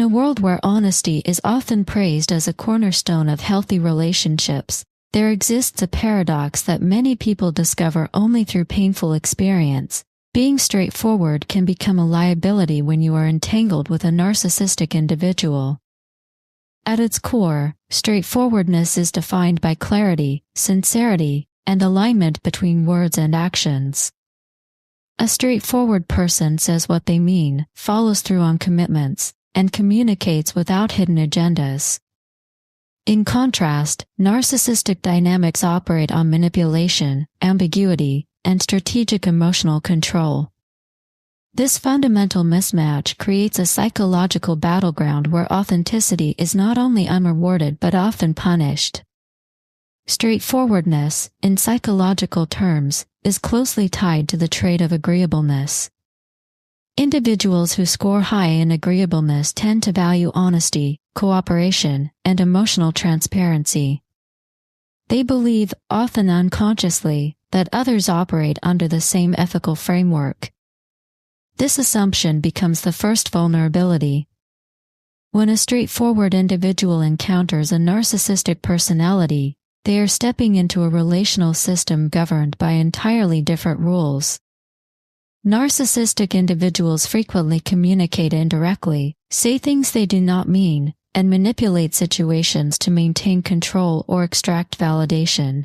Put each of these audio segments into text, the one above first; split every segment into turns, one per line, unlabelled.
a world where honesty is often praised as a cornerstone of healthy relationships, there exists a paradox that many people discover only through painful experience. Being straightforward can become a liability when you are entangled with a narcissistic individual. At its core, straightforwardness is defined by clarity, sincerity, and alignment between words and actions. A straightforward person says what they mean, follows through on commitments, and communicates without hidden agendas. In contrast, narcissistic dynamics operate on manipulation, ambiguity, and strategic emotional control. This fundamental mismatch creates a psychological battleground where authenticity is not only unrewarded but often punished. Straightforwardness, in psychological terms, is closely tied to the trait of agreeableness. Individuals who score high in agreeableness tend to value honesty, cooperation, and emotional transparency. They believe, often unconsciously, that others operate under the same ethical framework. This assumption becomes the first vulnerability. When a straightforward individual encounters a narcissistic personality, they are stepping into a relational system governed by entirely different rules. Narcissistic individuals frequently communicate indirectly, say things they do not mean, and manipulate situations to maintain control or extract validation.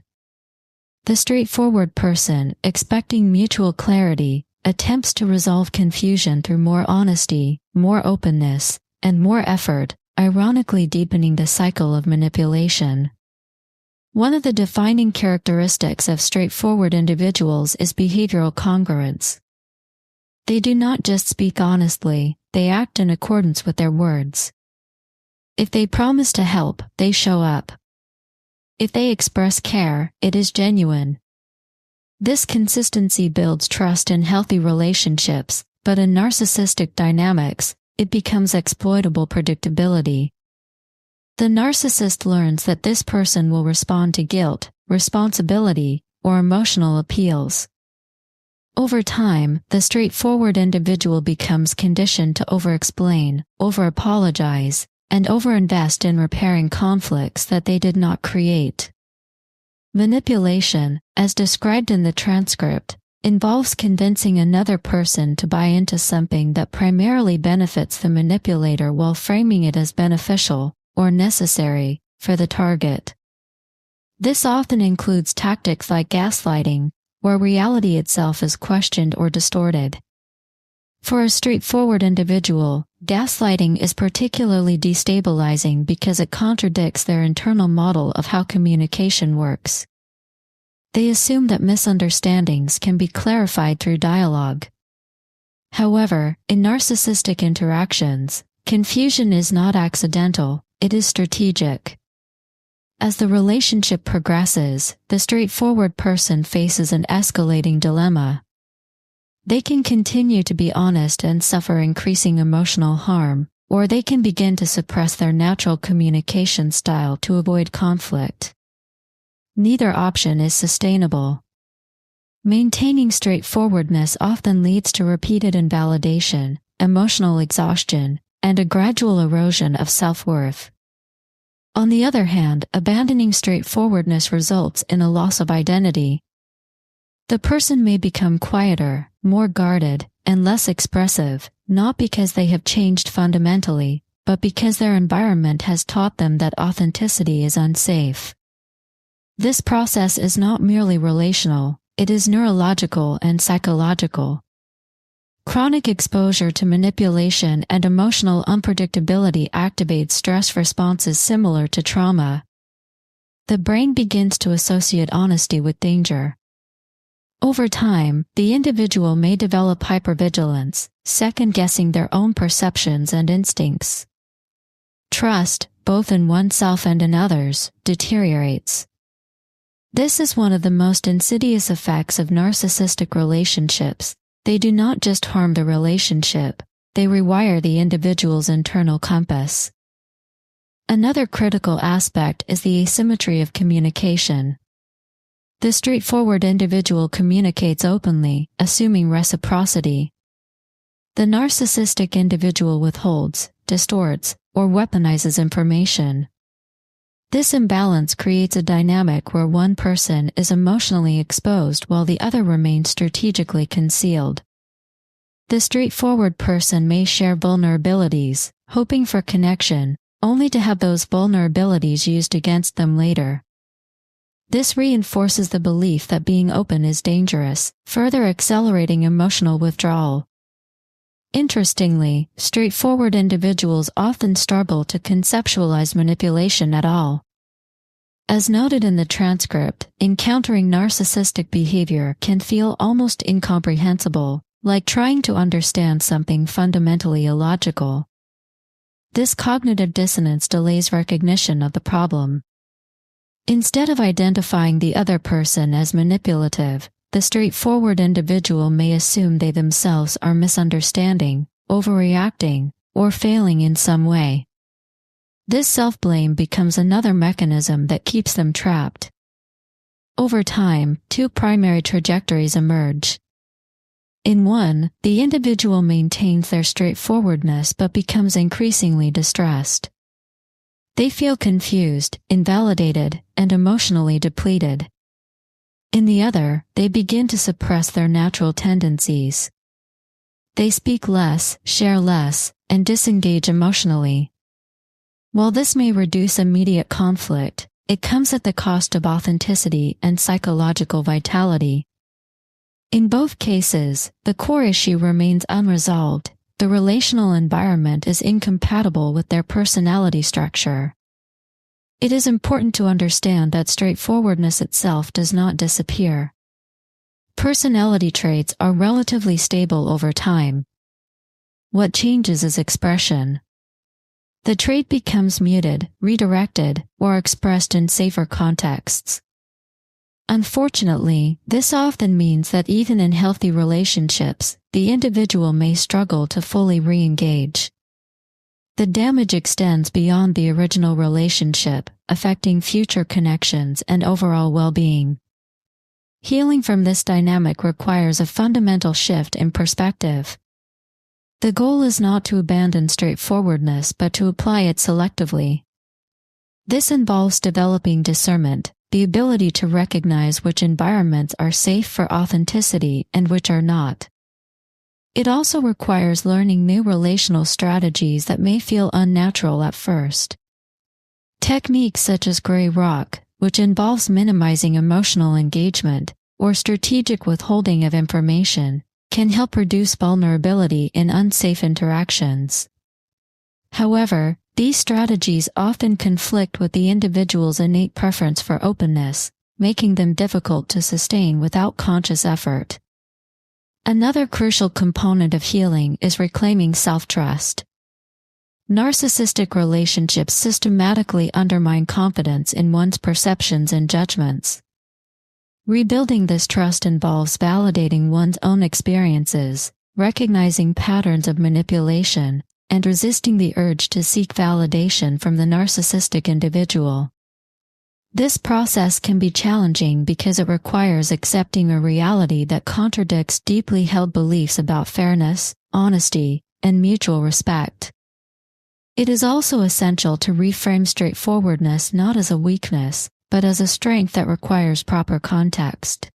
The straightforward person, expecting mutual clarity, attempts to resolve confusion through more honesty, more openness, and more effort, ironically deepening the cycle of manipulation. One of the defining characteristics of straightforward individuals is behavioral congruence. They do not just speak honestly, they act in accordance with their words. If they promise to help, they show up. If they express care, it is genuine. This consistency builds trust in healthy relationships, but in narcissistic dynamics, it becomes exploitable predictability. The narcissist learns that this person will respond to guilt, responsibility, or emotional appeals. Over time, the straightforward individual becomes conditioned to over-explain, over-apologize, and over-invest in repairing conflicts that they did not create. Manipulation, as described in the transcript, involves convincing another person to buy into something that primarily benefits the manipulator while framing it as beneficial, or necessary, for the target. This often includes tactics like gaslighting, where reality itself is questioned or distorted. For a straightforward individual, gaslighting is particularly destabilizing because it contradicts their internal model of how communication works. They assume that misunderstandings can be clarified through dialogue. However, in narcissistic interactions, confusion is not accidental, it is strategic. As the relationship progresses, the straightforward person faces an escalating dilemma. They can continue to be honest and suffer increasing emotional harm, or they can begin to suppress their natural communication style to avoid conflict. Neither option is sustainable. Maintaining straightforwardness often leads to repeated invalidation, emotional exhaustion, and a gradual erosion of self-worth. On the other hand, abandoning straightforwardness results in a loss of identity. The person may become quieter, more guarded, and less expressive, not because they have changed fundamentally, but because their environment has taught them that authenticity is unsafe. This process is not merely relational, it is neurological and psychological. Chronic exposure to manipulation and emotional unpredictability activates stress responses similar to trauma. The brain begins to associate honesty with danger. Over time, the individual may develop hypervigilance, second-guessing their own perceptions and instincts. Trust, both in oneself and in others, deteriorates. This is one of the most insidious effects of narcissistic relationships. They do not just harm the relationship, they rewire the individual's internal compass. Another critical aspect is the asymmetry of communication. The straightforward individual communicates openly, assuming reciprocity. The narcissistic individual withholds, distorts, or weaponizes information. This imbalance creates a dynamic where one person is emotionally exposed while the other remains strategically concealed. The straightforward person may share vulnerabilities, hoping for connection, only to have those vulnerabilities used against them later. This reinforces the belief that being open is dangerous, further accelerating emotional withdrawal. Interestingly, straightforward individuals often struggle to conceptualize manipulation at all. As noted in the transcript, encountering narcissistic behavior can feel almost incomprehensible, like trying to understand something fundamentally illogical. This cognitive dissonance delays recognition of the problem. Instead of identifying the other person as manipulative, the straightforward individual may assume they themselves are misunderstanding, overreacting, or failing in some way. This self-blame becomes another mechanism that keeps them trapped. Over time, two primary trajectories emerge. In one, the individual maintains their straightforwardness but becomes increasingly distressed. They feel confused, invalidated, and emotionally depleted. In the other, they begin to suppress their natural tendencies. They speak less, share less, and disengage emotionally. While this may reduce immediate conflict, it comes at the cost of authenticity and psychological vitality. In both cases, the core issue remains unresolved. The relational environment is incompatible with their personality structure. It is important to understand that straightforwardness itself does not disappear. Personality traits are relatively stable over time. What changes is expression. The trait becomes muted, redirected, or expressed in safer contexts. Unfortunately, this often means that even in healthy relationships, the individual may struggle to fully re-engage. The damage extends beyond the original relationship, affecting future connections and overall well-being. Healing from this dynamic requires a fundamental shift in perspective. The goal is not to abandon straightforwardness but to apply it selectively. This involves developing discernment, the ability to recognize which environments are safe for authenticity and which are not. It also requires learning new relational strategies that may feel unnatural at first. Techniques such as gray rock, which involves minimizing emotional engagement, or strategic withholding of information, can help reduce vulnerability in unsafe interactions. However, these strategies often conflict with the individual's innate preference for openness, making them difficult to sustain without conscious effort. Another crucial component of healing is reclaiming self-trust. Narcissistic relationships systematically undermine confidence in one's perceptions and judgments. Rebuilding this trust involves validating one's own experiences, recognizing patterns of manipulation, and resisting the urge to seek validation from the narcissistic individual. This process can be challenging because it requires accepting a reality that contradicts deeply held beliefs about fairness, honesty, and mutual respect. It is also essential to reframe straightforwardness not as a weakness, but as a strength that requires proper context.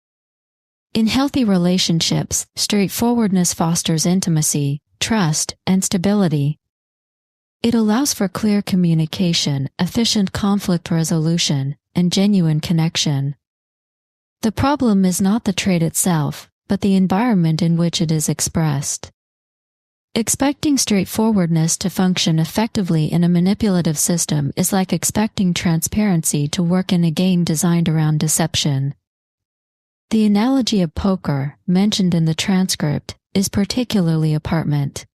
In healthy relationships, straightforwardness fosters intimacy, trust, and stability. It allows for clear communication, efficient conflict resolution, and genuine connection. The problem is not the trait itself, but the environment in which it is expressed. Expecting straightforwardness to function effectively in a manipulative system is like expecting transparency to work in a game designed around deception. The analogy of poker, mentioned in the transcript, is particularly pertinent.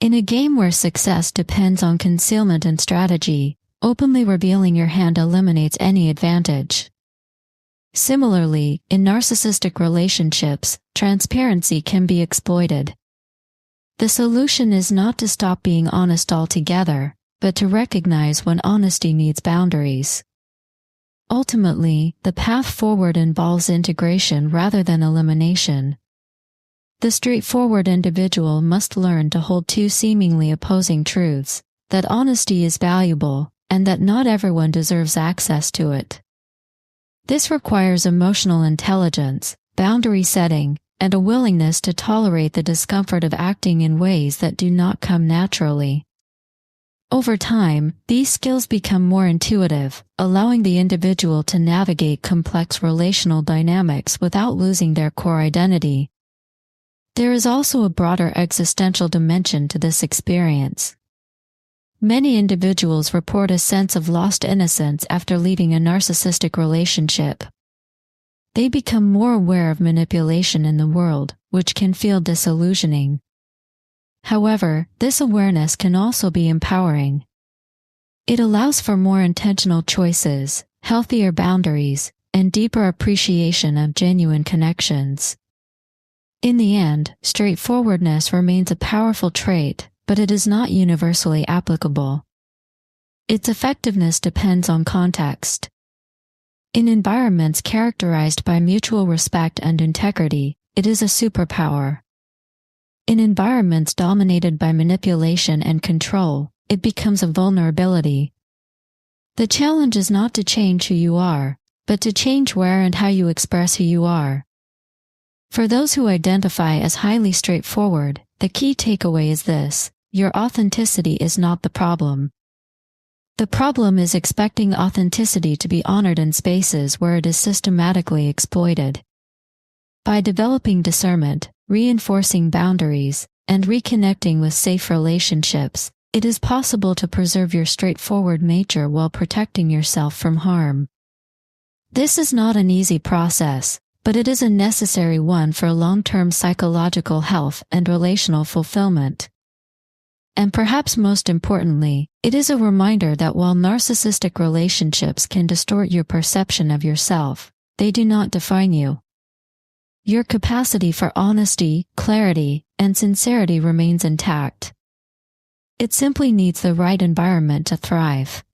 In a game where success depends on concealment and strategy, openly revealing your hand eliminates any advantage. Similarly, in narcissistic relationships, transparency can be exploited. The solution is not to stop being honest altogether, but to recognize when honesty needs boundaries. Ultimately, the path forward involves integration rather than elimination. The straightforward individual must learn to hold two seemingly opposing truths, that honesty is valuable, and that not everyone deserves access to it. This requires emotional intelligence, boundary setting, and a willingness to tolerate the discomfort of acting in ways that do not come naturally. Over time, these skills become more intuitive, allowing the individual to navigate complex relational dynamics without losing their core identity. There is also a broader existential dimension to this experience. Many individuals report a sense of lost innocence after leaving a narcissistic relationship. They become more aware of manipulation in the world, which can feel disillusioning. However, this awareness can also be empowering. It allows for more intentional choices, healthier boundaries, and deeper appreciation of genuine connections. In the end, straightforwardness remains a powerful trait, but it is not universally applicable. Its effectiveness depends on context. In environments characterized by mutual respect and integrity, it is a superpower. In environments dominated by manipulation and control, it becomes a vulnerability. The challenge is not to change who you are, but to change where and how you express who you are. For those who identify as highly straightforward, the key takeaway is this: your authenticity is not the problem. The problem is expecting authenticity to be honored in spaces where it is systematically exploited. By developing discernment, reinforcing boundaries, and reconnecting with safe relationships, it is possible to preserve your straightforward nature while protecting yourself from harm. This is not an easy process, but it is a necessary one for long-term psychological health and relational fulfillment. And perhaps most importantly, it is a reminder that while narcissistic relationships can distort your perception of yourself, they do not define you. Your capacity for honesty, clarity, and sincerity remains intact. It simply needs the right environment to thrive.